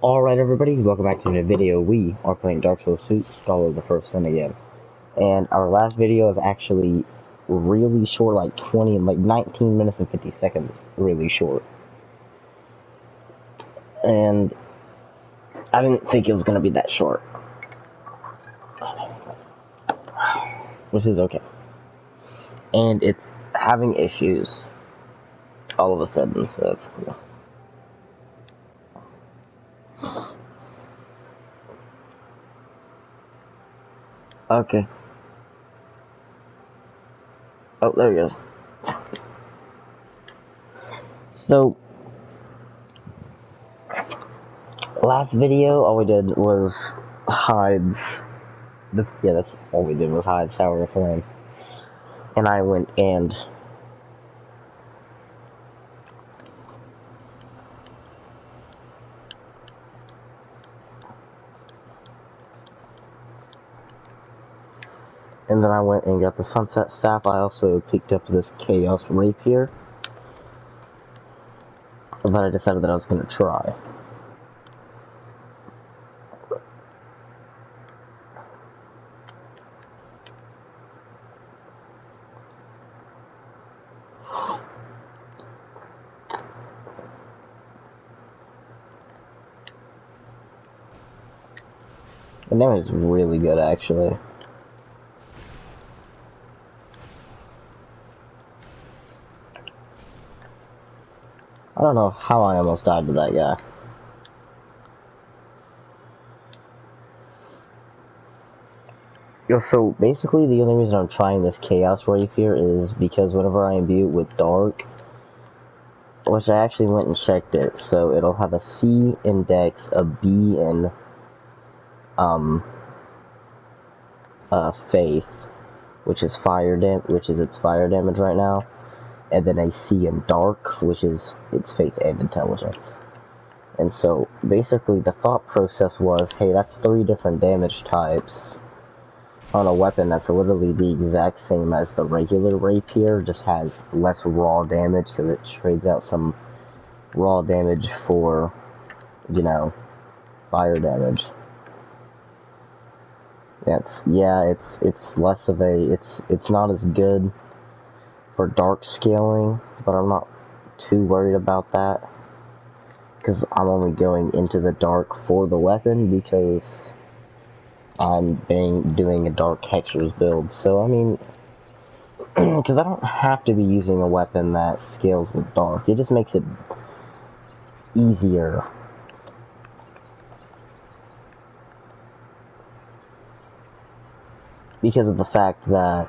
Alright everybody, welcome back to a new video. We are playing Dark Souls 2, Scholar of the First Sin again. And our last video is actually really short, like 19 minutes and 50 seconds, really short. And I didn't think it was going to be that short. Which is okay. And it's having issues all of a sudden, so that's cool. Okay. Oh, there he goes. So, last video, all we did was hide. That's all we did was hide Tower of Flame. And I went and then I went and got the Sunset Staff. I also picked up this Chaos Rapier that I decided that I was going to try. The damage is really good, actually. I don't know how I almost died to that guy. So basically the only reason I'm trying this Chaos Rapier is because whenever I imbue it with Dark, which I actually went and checked it, so it'll have a C in Dex, a B in Faith, which is its fire damage right now, and then a C in Dark, which is its Faith and Intelligence. And so basically the thought process was, hey, that's 3 different damage types on a weapon that's literally the exact same as the regular rapier, just has less raw damage because it trades out some raw damage for, you know, fire damage. It's less of a, it's not as good for dark scaling, but I'm not too worried about that because I'm only going into the dark for the weapon because I'm doing a Dark Hexer's build, so I mean, because I don't have to be using a weapon that scales with Dark, it just makes it easier. Because of the fact that,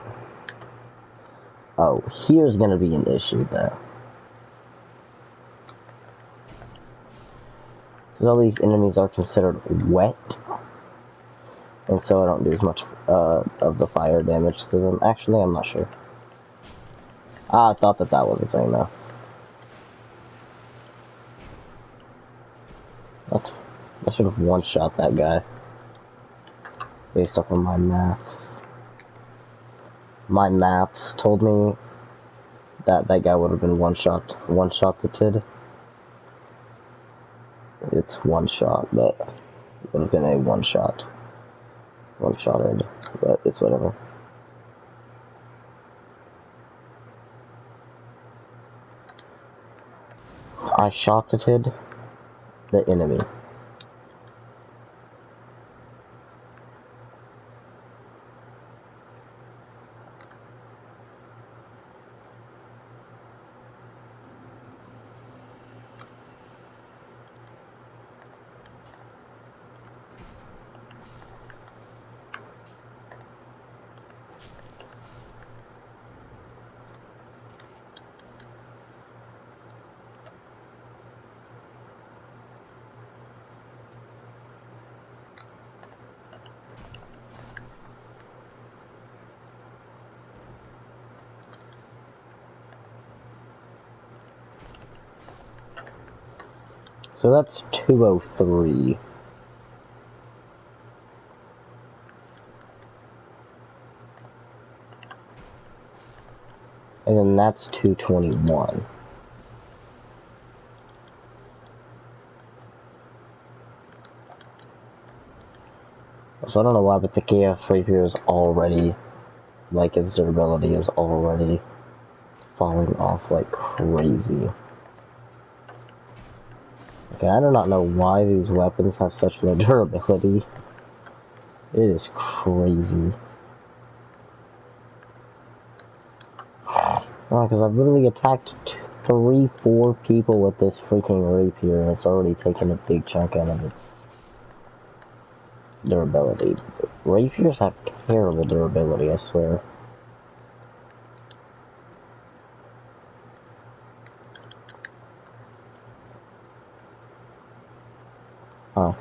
oh, here's gonna be an issue though. Because all these enemies are considered wet. And so I don't do as much of the fire damage to them. Actually, I'm not sure. I thought that was a thing, though. I should have one-shot that guy. Based off of my maths. My maths told me that that guy would have been one-shot-ted. It's one shot, but it would have been a one-shot. One-shotted, but it's whatever. I shot-ted the enemy. So that's 203. And then that's 221. So I don't know why, but the KF Rapier is already, like, its durability is already falling off like crazy. Okay, I do not know why these weapons have such low durability. It is crazy. Oh, because I've literally attacked 3-4 people with this freaking rapier, and it's already taken a big chunk out of its durability. Rapiers have terrible durability, I swear. Huh.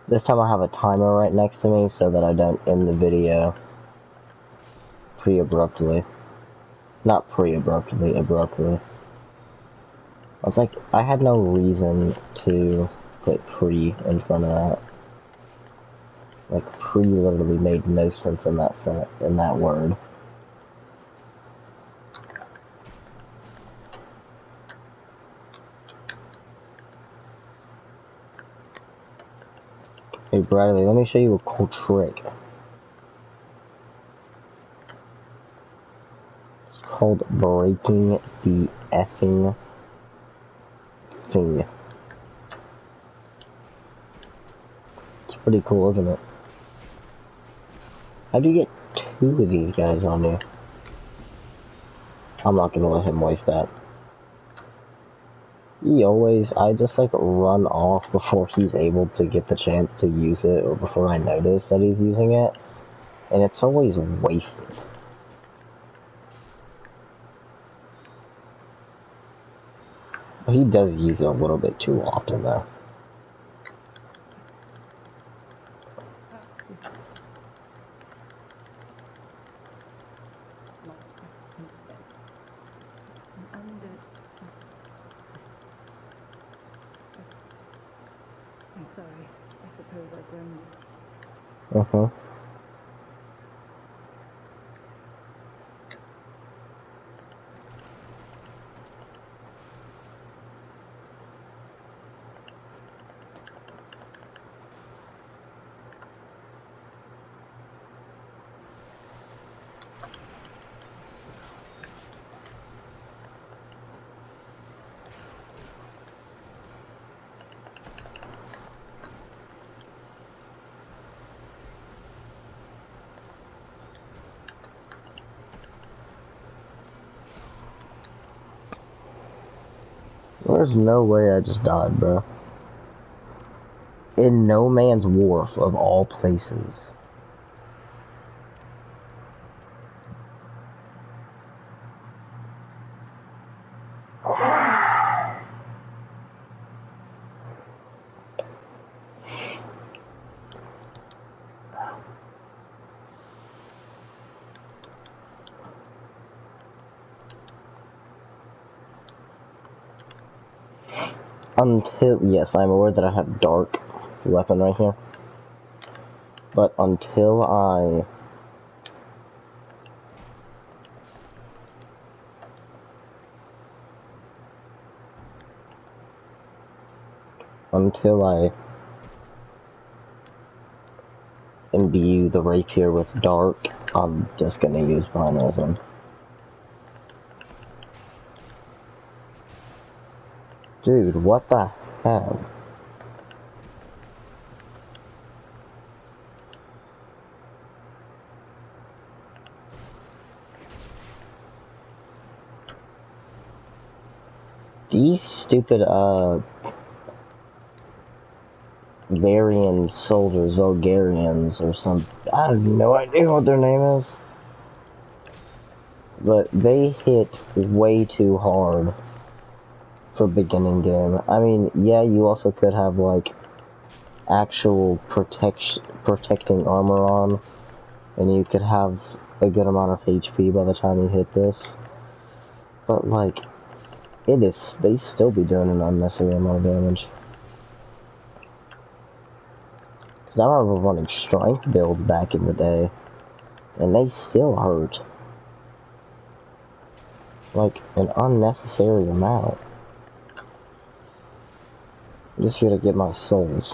This time I have a timer right next to me so that I don't end the video pre-abruptly. Not pre-abruptly, abruptly. I was like, I had no reason to put pre in front of that. Like, pre literally made no sense in that word. Hey Bradley, let me show you a cool trick. It's called breaking the effing thing. It's pretty cool, isn't it? How do you get 2 of these guys on you? I'm not gonna let him waste that. I just like run off before he's able to get the chance to use it, or before I notice that he's using it, and it's always wasted. But he does use it a little bit too often though. I'm sorry. I suppose I grumbled. Uh-huh. There's no way I just died, bro. In No Man's Wharf, of all places. Yes, I'm aware that I have dark weapon right here. But until I imbue the rapier with dark, I'm just gonna use Vinylism. Dude, what the hell? These stupid, Varian soldiers, Vulgarians, or some, I have no idea what their name is. But they hit way too hard for beginning game. I mean, yeah, you also could have, like, actual protecting armor on, and you could have a good amount of HP by the time you hit this. But, like, they still be doing an unnecessary amount of damage. Because I remember running strength builds back in the day, And they still hurt. Like, an unnecessary amount. I'm just here to get my souls.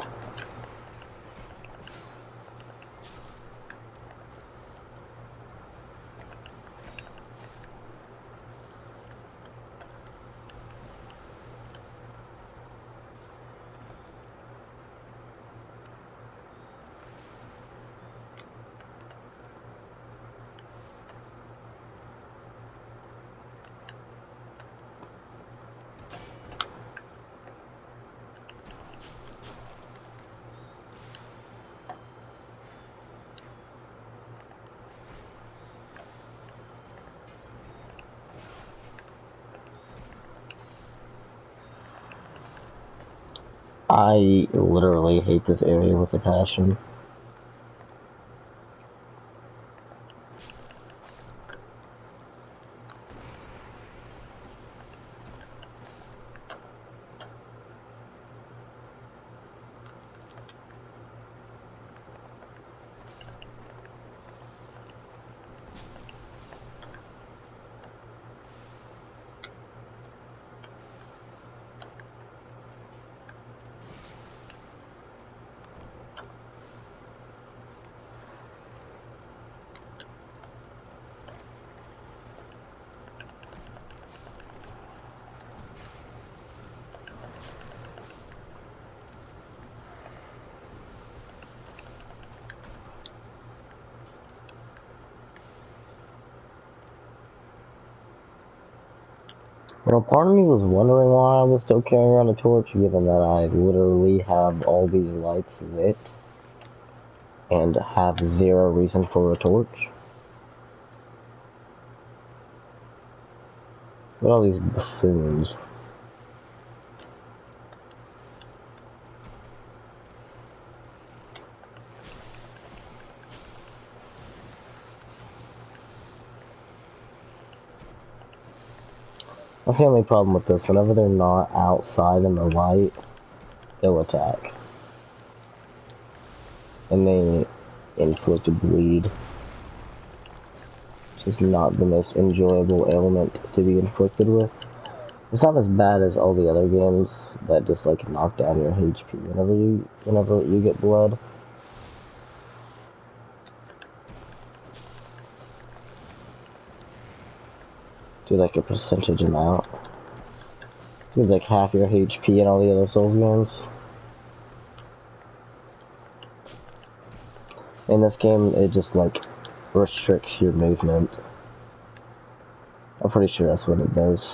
I literally hate this area with a passion. You know, part of me was wondering why I was still carrying around a torch, given that I literally have all these lights lit and have zero reason for a torch. Look at all these buffoons. That's the only problem with this. Whenever they're not outside in the light, they'll attack. And they inflict bleed. Which is not the most enjoyable ailment to be inflicted with. It's not as bad as all the other games that just like knock down your HP whenever you get blood. Do like a percentage amount. Seems like half your HP in all the other Souls games. In this game, it just like restricts your movement. I'm pretty sure that's what it does.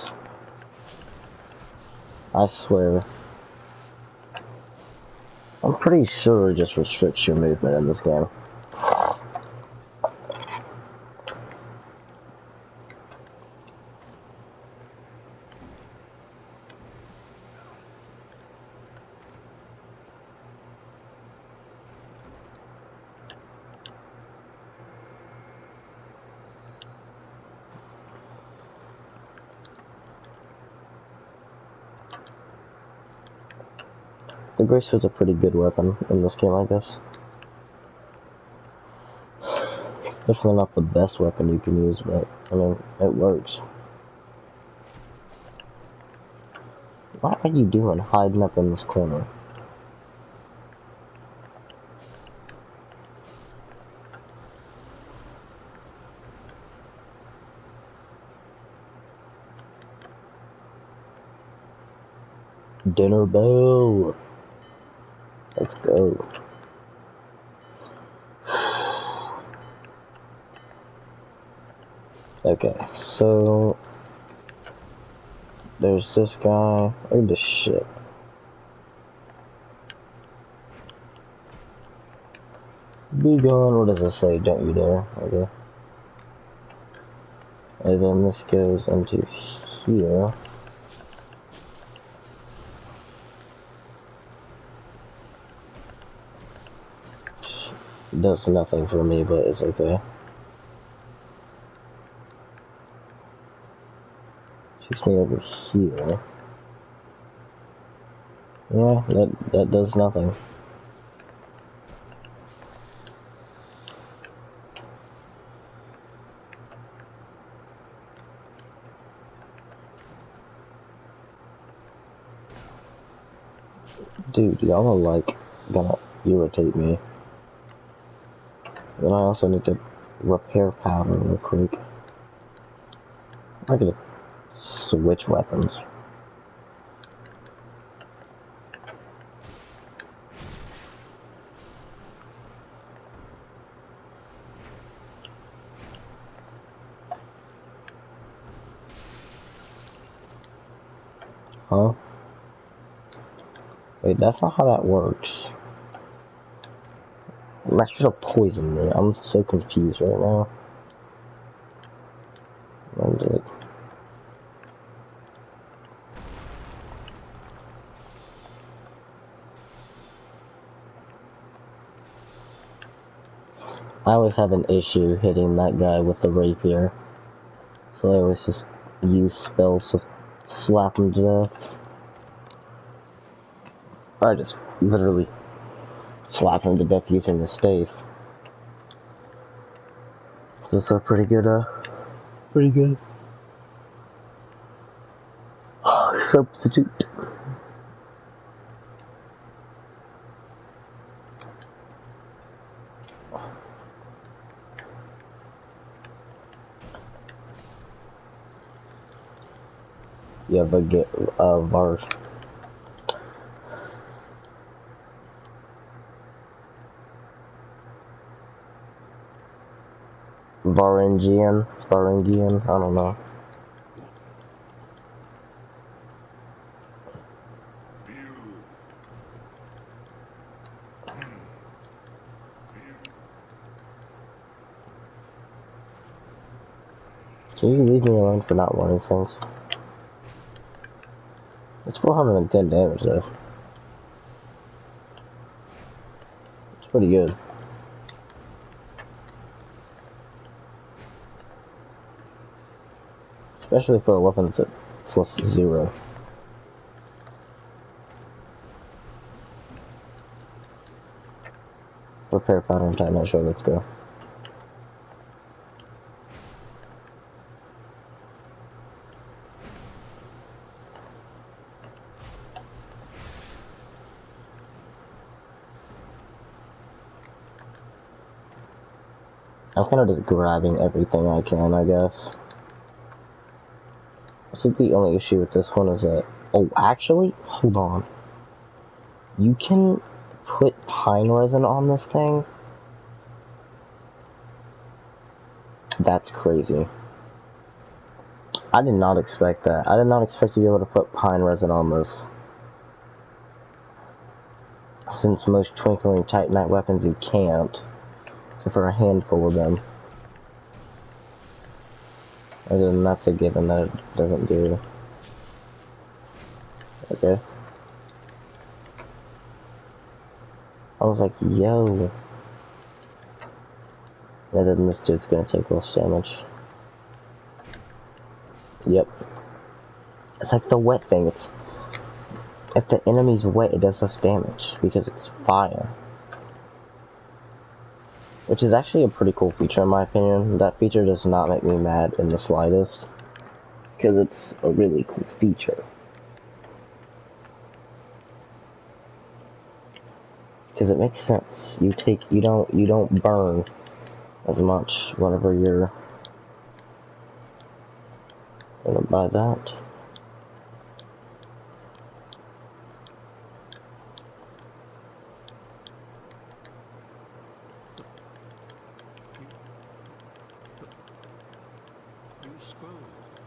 I swear. I'm pretty sure it just restricts your movement in this game. The Grace was a pretty good weapon in this game, I guess. Definitely not the best weapon you can use, but, I mean, it works. What are you doing hiding up in this corner? Dinner bell! Let's go. Okay, so there's this guy. Look at this shit. Be gone. What does it say? Don't you dare. Okay. And then this goes into here. Does nothing for me, but it's okay. Takes me over here. Yeah, that does nothing. Dude, y'all are like gonna irritate me. Then I also need to repair powder real quick. I could just switch weapons. Huh? Wait, that's not how that works. That should have poisoned me. I'm so confused right now. When did it? I always have an issue hitting that guy with the rapier. So I always just use spells to slap him to death. I just literally slap him to death using the stave. So it's a pretty good, substitute. You have a get, Var. Varangian, I don't know. Can you leave me alone for not wanting things? It's 410 damage though. It's pretty good. Especially for a weapon that's at +0. Repair pattern time, not sure, let's go. I'm kind of just grabbing everything I can, I guess. I think the only issue with this one is that... Oh, actually, hold on. You can put pine resin on this thing? That's crazy. I did not expect that. I did not expect to be able to put pine resin on this. Since most twinkling titanite weapons you can't. Except for a handful of them. And then that's a given that it doesn't do. Okay. I was like, yo. And then this dude's gonna take less damage. Yep. It's like the wet thing. It's if the enemy's wet, it does less damage because it's fire. Which is actually a pretty cool feature in my opinion. That feature does not make me mad in the slightest. Because it's a really cool feature. Because it makes sense. You don't burn as much whenever you're gonna buy that. Scroll,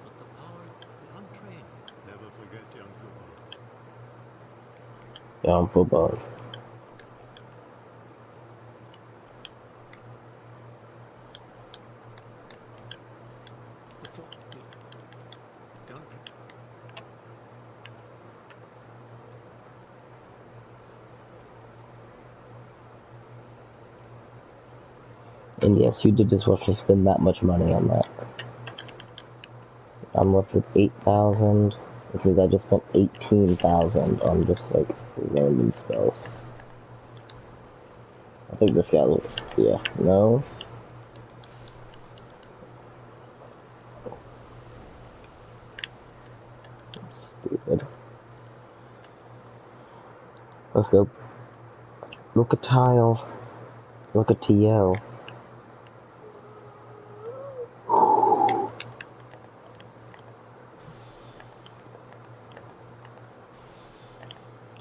but the power, the untrained. Never forget young Kubar. Yeah, I'm football. And yes, you did just watch me spend that much money on that. I'm left with 8,000, which means I just spent 18,000 on just like random spells. I think this guy, yeah, no. Stupid. Look at Tile. Look at TL.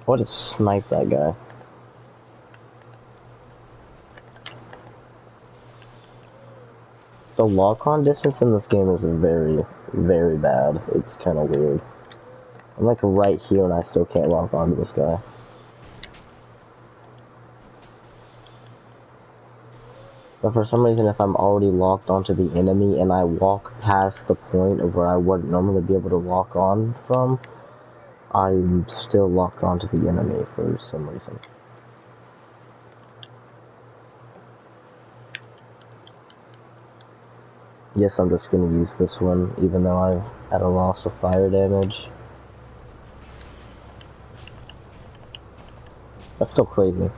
What a snipe that guy. The lock-on distance in this game is very, very bad. It's kind of weird. I'm like right here and I still can't lock onto this guy. But for some reason, if I'm already locked onto the enemy and I walk past the point of where I wouldn't normally be able to lock on from, I'm still locked onto the enemy for some reason. Yes, I'm just gonna use this one, even though I've had a loss of fire damage. That's still crazy.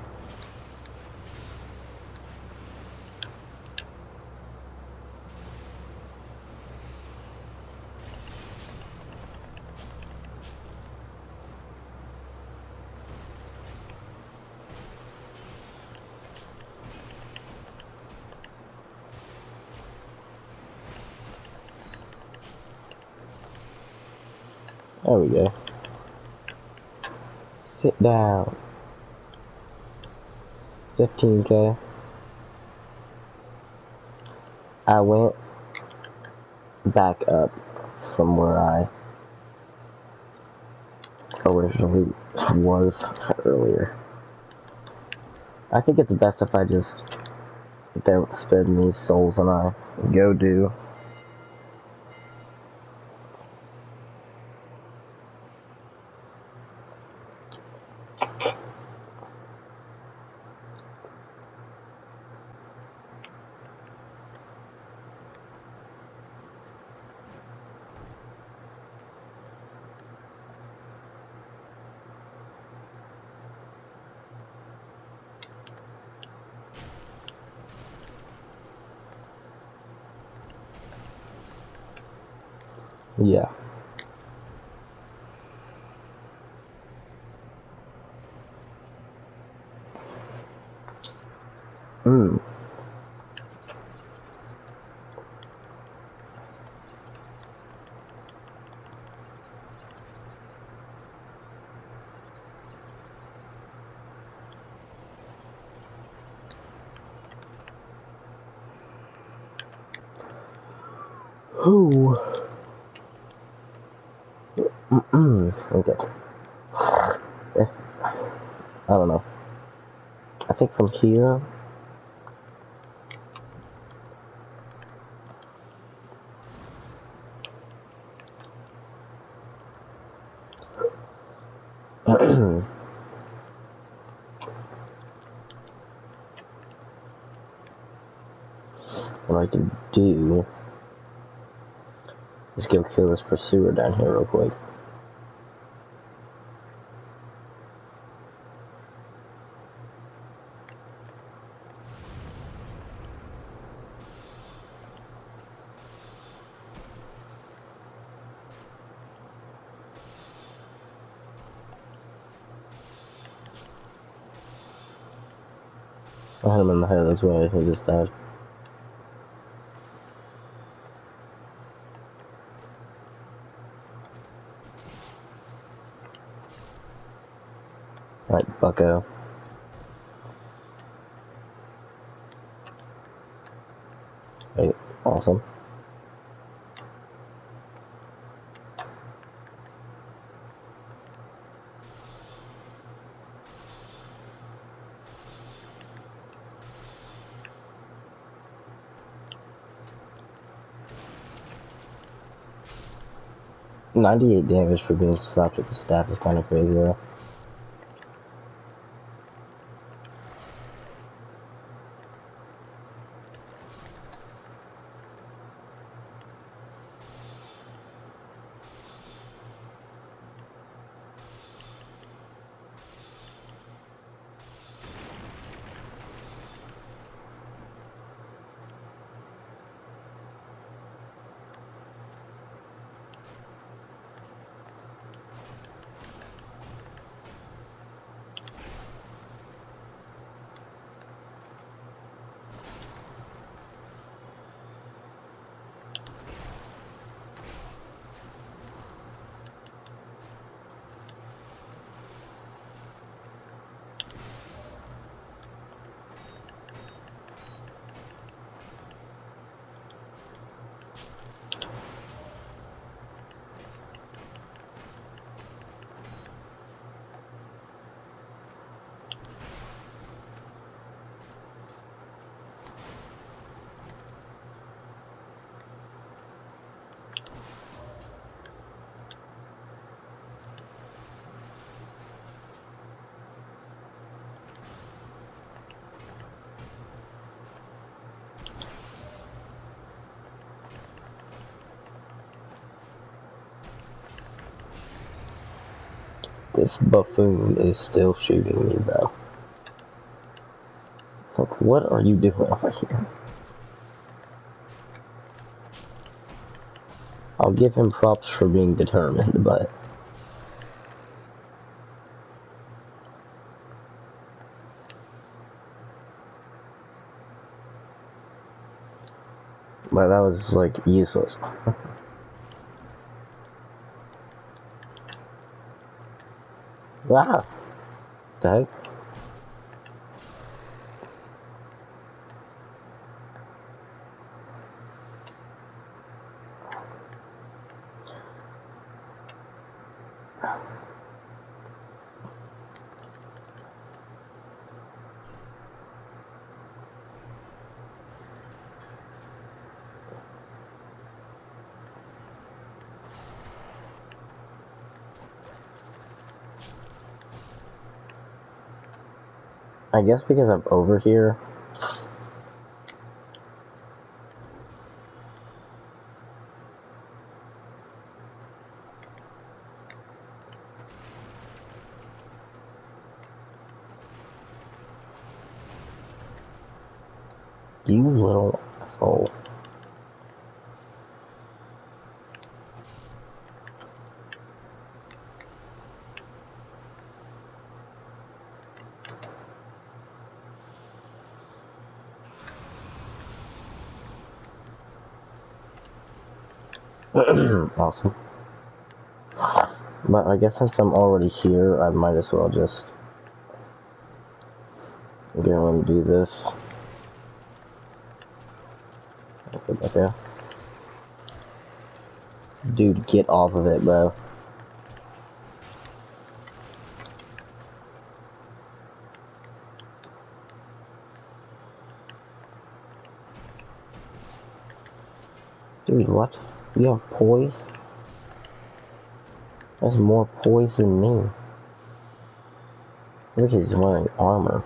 There we go. Sit down. 15k. I went back up from where I originally was earlier. I think it's best if I just don't spend these souls and I go do. Yeah. Ooh. Okay. If, I don't know. I think from here. What I can do is go kill this pursuer down here real quick. I had him in the head, that's why he just died. Alright, bucko. Right, awesome. $98 damage for being slapped with the staff is kind of crazy though. This buffoon is still shooting me, bro. Like, what are you doing over here? I'll give him props for being determined, but... But that was, like, useless. Wow. The heck? I guess because I'm over here. You little asshole. Awesome. But I guess since I'm already here, I might as well just go and do this. Okay, back there. Dude, get off of it, bro. Dude, what? You have poise? That's more poise than me. Look, he's wearing armor.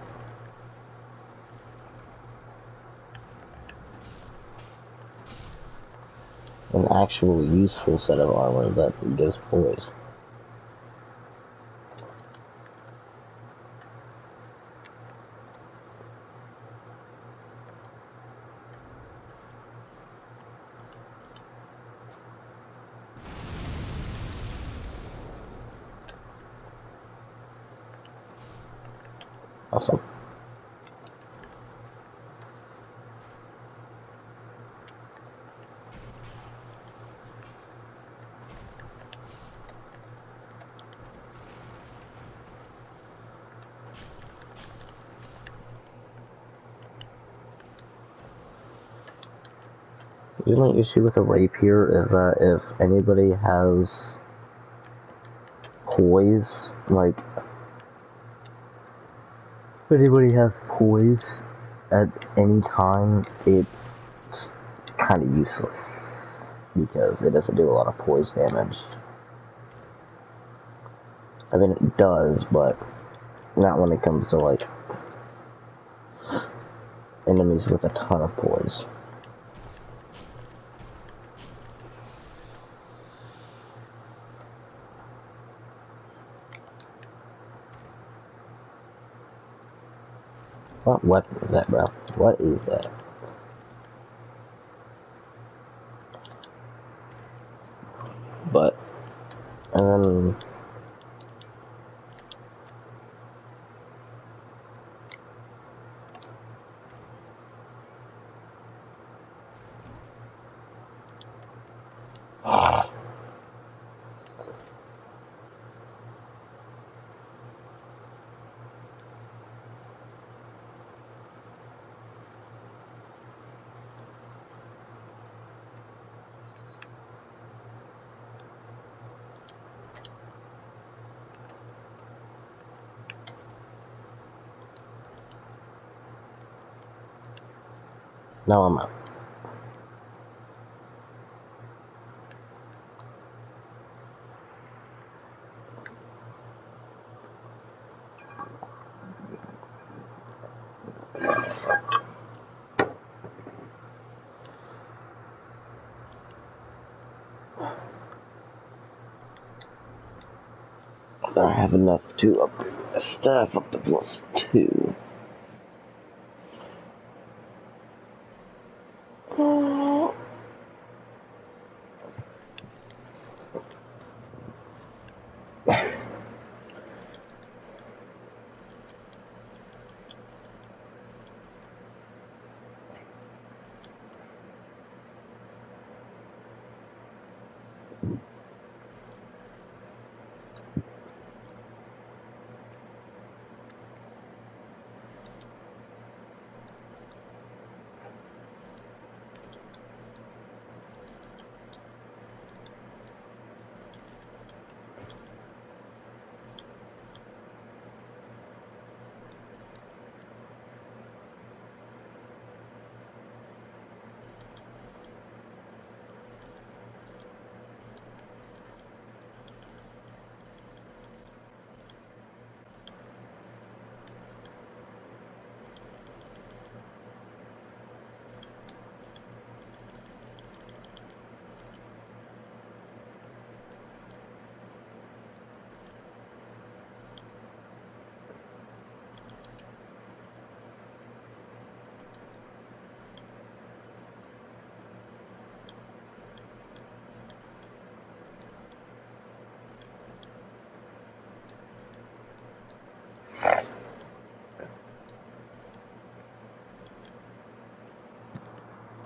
An actual useful set of armor that gives poise. Awesome. The only issue with a rapier is that if anybody has poise, like, if anybody has poise at any time, it's kind of useless, because it doesn't do a lot of poise damage. I mean, it does, but not when it comes to, like, enemies with a ton of poise. What weapon is that, bro? What is that? But, and then... Now I'm out. I have enough to upgrade my staff up to +2.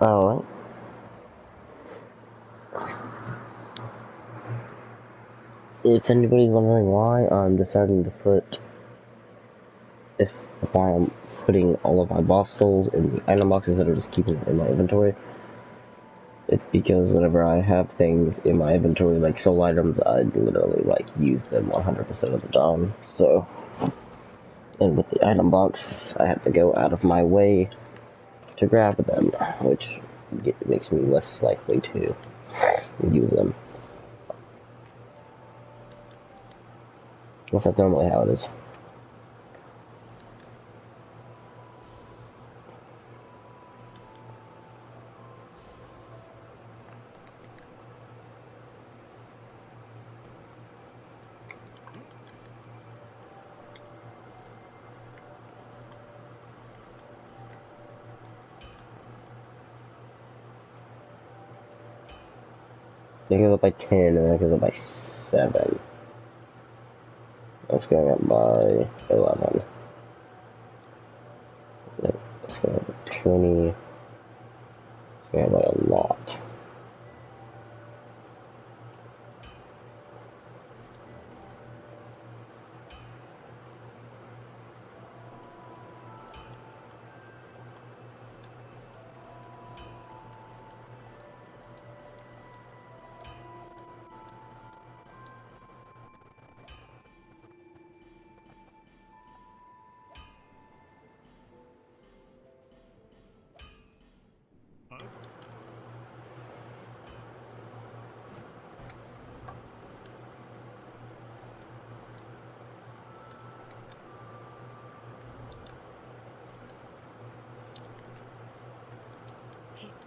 Alright. If anybody's wondering why I'm deciding to put, why I'm putting all of my boss souls in the item boxes that are just keeping it in my inventory, it's because whenever I have things in my inventory, like soul items, I literally, like, use them 100% of the time, so, and with the item box, I have to go out of my way to grab them, which makes me less likely to use them. Well, that's normally how it is. It goes up by 10, and then it goes up by 7. It's going up by 11. It's going up by 20. It's going up by a lot.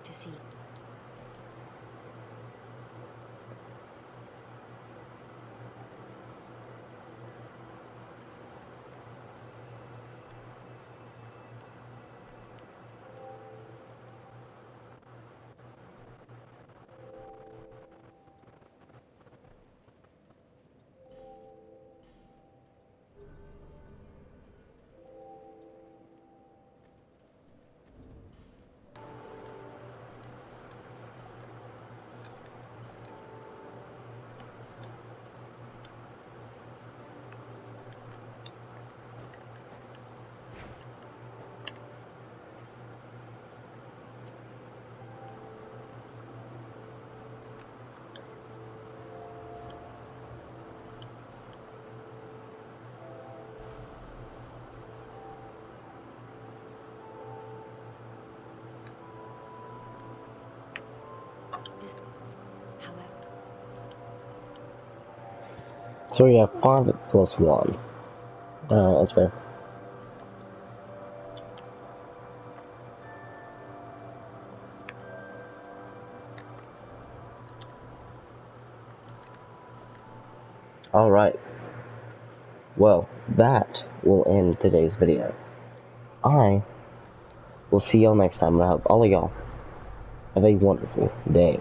To see. So we have 5 plus 1. That's fair. Alright. well, that will end today's video. I will see y'all next time, and I hope all of y'all have a wonderful day.